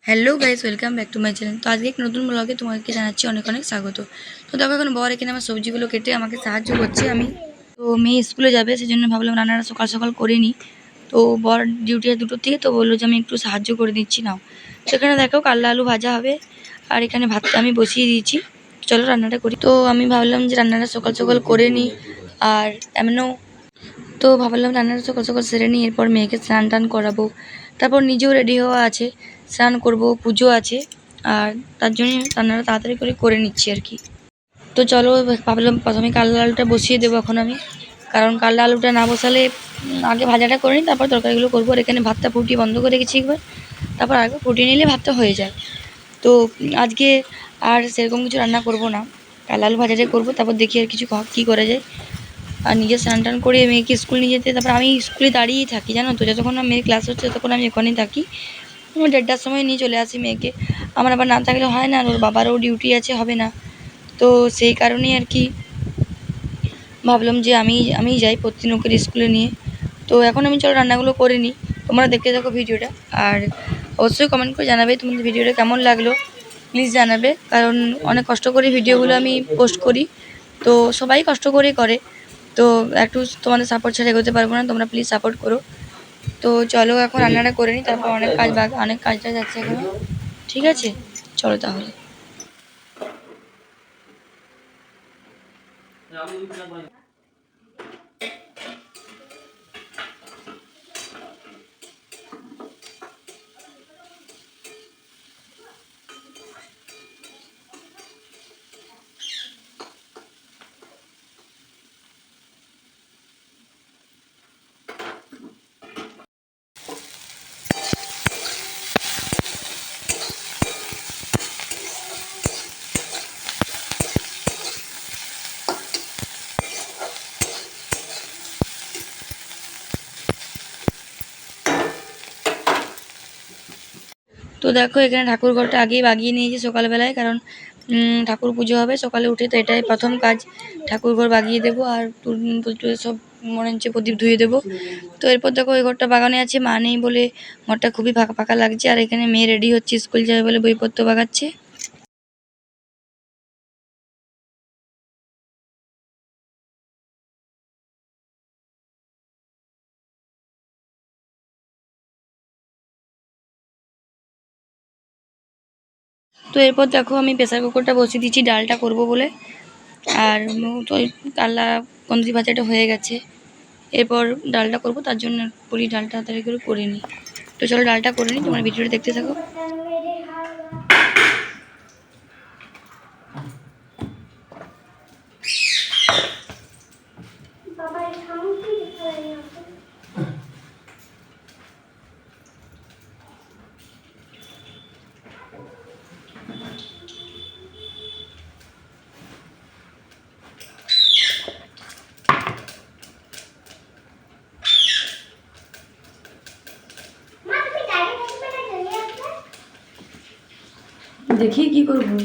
Hello guys, welcome back to my channel. তো আজকে এক নতুন ব্লগে তোমাকে জানাচ্ছি অনেক অনেক স্বাগত। তো দেখো এখন বর এখানে আমার সবজিগুলো কেটে আমাকে সাহায্য করছে। আমি তো মেয়ে স্কুলে যাবে, সেই জন্য ভাবলাম রান্নাটা সকাল সকাল করে নিই। তো বর ডিউটি আর দুটোর থেকে, তো বললো যে আমি একটু সাহায্য করে দিচ্ছি নাও। সেখানে দেখো কাল্লা আলু ভাজা হবে, আর এখানে ভাতটা আমি বসিয়ে দিয়েছি। চলো রান্নাটা করি। তো আমি ভাবলাম যে রান্নাটা সকাল সকাল করে নিই, আর এমনও তো ভাবলাম রান্নাটা সকাল সকাল সেরে নিই, এরপর মেয়েকে স্নান টান করাবো, তারপর নিজেও রেডি হওয়া আছে, স্নান করব, পুজো আছে, আর তার জন্য রান্নাটা তাড়াতাড়ি করে নিচ্ছি আর কি। তো চলো ভাবলাম প্রথমে কাল্লা আলুটা বসিয়ে দেবো এখন আমি, কারণ কাল্লা আলুটা না বসালে আগে ভাজাটা করে নিই, তারপর তরকারিগুলো করবো। আর এখানে ভাতটা ফুটিয়ে বন্ধ করে রেখেছি একবার, তারপর আগে ফুটিয়ে নিলে ভাতটা হয়ে যায়। তো আজকে আর সেরকম কিছু রান্না করব না, কাল্লা আলু ভাজাটাই করবো, তারপর দেখি আর কিছু কী করা যায়। আর নিজে স্নান টান করে মেয়েকে স্কুল নিয়ে যেতে, তারপর আমি স্কুলে দাঁড়িয়েই থাকি জানো তো, যতক্ষণ না মেয়ের ক্লাস হচ্ছে ততক্ষণ আমি ওখানেই থাকি। আমি 1:30টার সময় নিয়ে চলে আসি মেয়েকে। আমার আবার না থাকলে হয় না, ওর বাবারও ডিউটি আছে, হবে না। তো সেই কারণেই আর কি ভাবলাম যে আমিই যাই প্রতিদিন ওকে স্কুলে নিয়ে। তো এখন আমি চলো রান্নাগুলো করে নিই, তোমরা দেখতে থাকো ভিডিওটা। আর অবশ্যই কমেন্ট করে জানাবে তোমাদের ভিডিওটা কেমন লাগলো, প্লিজ জানাবে, কারণ অনেক কষ্ট করে ভিডিওগুলো আমি পোস্ট করি, তো সবাই কষ্ট করেই করে। তো একটু তোমাদের সাপোর্ট ছাড়া এগোতে পারবো না, তোমরা প্লিজ সাপোর্ট করো। তো চলো এখন রান্নাটা করে নিই, তারপর অনেক কাজটা যাচ্ছে এখানে। ঠিক আছে, চলো তাহলে। তো দেখো এখানে ঠাকুর ঘরটা আগেই বাগিয়ে নিয়েছি সকালবেলায়, কারণ ঠাকুর পুজো হবে সকালে উঠে, তো এটাই প্রথম কাজ। ঠাকুর ঘর বাগিয়ে দেবো, আর সব মনে হচ্ছে প্রদীপ ধুয়ে দেবো। তো এরপর দেখো ওই ঘরটা বাগানে আছে, মা নেই বলে ঘরটা খুবই ফাঁকা ফাঁকা লাগছে। আর এখানে মেয়ে রেডি হচ্ছে, স্কুল যাবে বলে বইপত্র বাগাচ্ছে। তো এরপর দেখো আমি প্রেসার কুকারটা বসিয়ে দিচ্ছি ডালটা করব বলে। আর তো ওই কাল্লা কন্দি ভাজাটা হয়ে গেছে, এরপর ডালটা করব, তার জন্য পুরি ডালটা তাড়াতাড়ি করে নিই। তো চলো ডালটা করে নিই, তোমার ভিডিওটা দেখতে থাকো। দেখি কি করবো।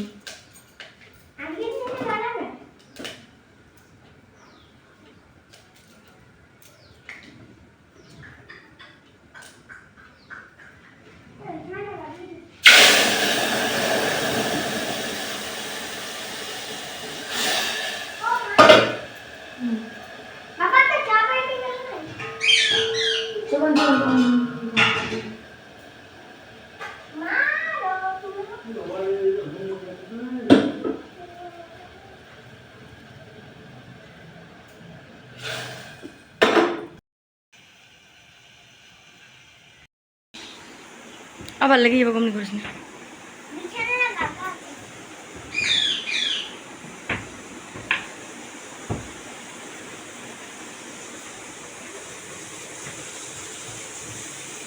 আবার লেগে যাবো, কমনি করিস না।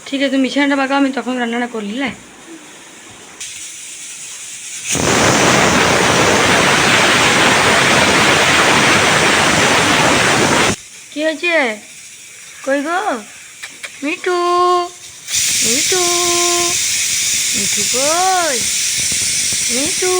ঠিক আছে, তুমি বিছানাটা বাগাও, আমি তখন রান্নাটা করলি লাই। কি হয়েছে? কই গো মিঠু, মিঠু, মিঠু কই, মিঠু।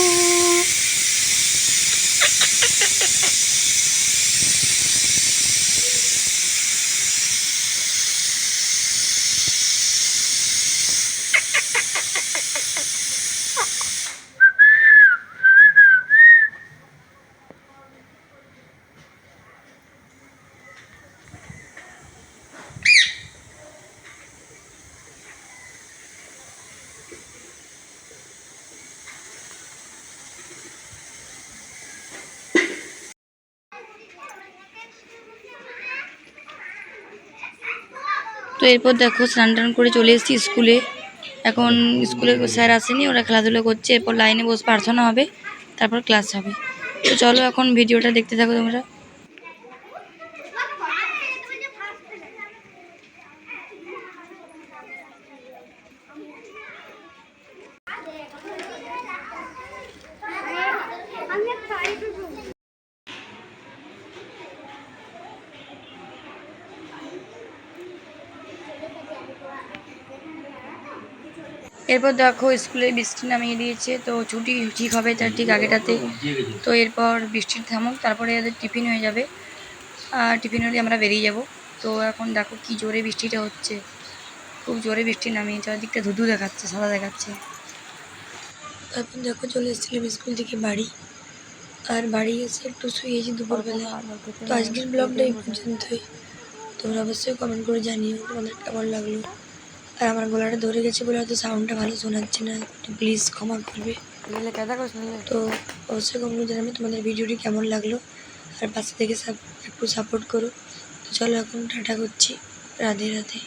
এরপর দেখো স্নান টান করে চলে এসেছি স্কুলে। এখন স্কুলে স্যার আসেনি, ওরা খেলাধুলো করছে। এরপর লাইনে বসে প্রার্থনা হবে, তারপর ক্লাস হবে। তো চলো এখন ভিডিওটা দেখতে থাকো তোমরা। এরপর দেখো স্কুলে বৃষ্টি নামিয়ে দিয়েছে, তো ছুটি ঠিক হবে তার ঠিক আগেটাতে। তো এরপর বৃষ্টির থামুক, তারপরে এদের টিফিন হয়ে যাবে। আর টিফিন হলে আমরা বেরিয়ে যাব। তো এখন দেখো কি জোরে বৃষ্টিটা হচ্ছে, খুব জোরে বৃষ্টি নামিয়েছে। চারদিকটা ধুধু দেখাচ্ছে, সাদা দেখাচ্ছে। তারপর দেখো চলে এসেছিলাম স্কুল থেকে বাড়ি। আর বাড়ি এসে একটু শুয়েছি দুপুরবেলা। তো আজকের ব্লগটা এই পর্যন্তই। তোমরা অবশ্যই কমেন্ট করে জানিও তোমাদের কেমন লাগলো। আর আমার গলাটা ধরে গেছে বলে হয়তো সাউন্ডটা ভালো শোনাচ্ছে না, তো প্লিজ ক্ষমা করবে। তো অবশ্যই কমেন্ট করে জানাবে তোমাদের ভিডিওটি কেমন লাগলো, আর পাশে থেকে একটু সাপোর্ট করো। তো চলো এখন টাটা করছি, রাধে রাধে।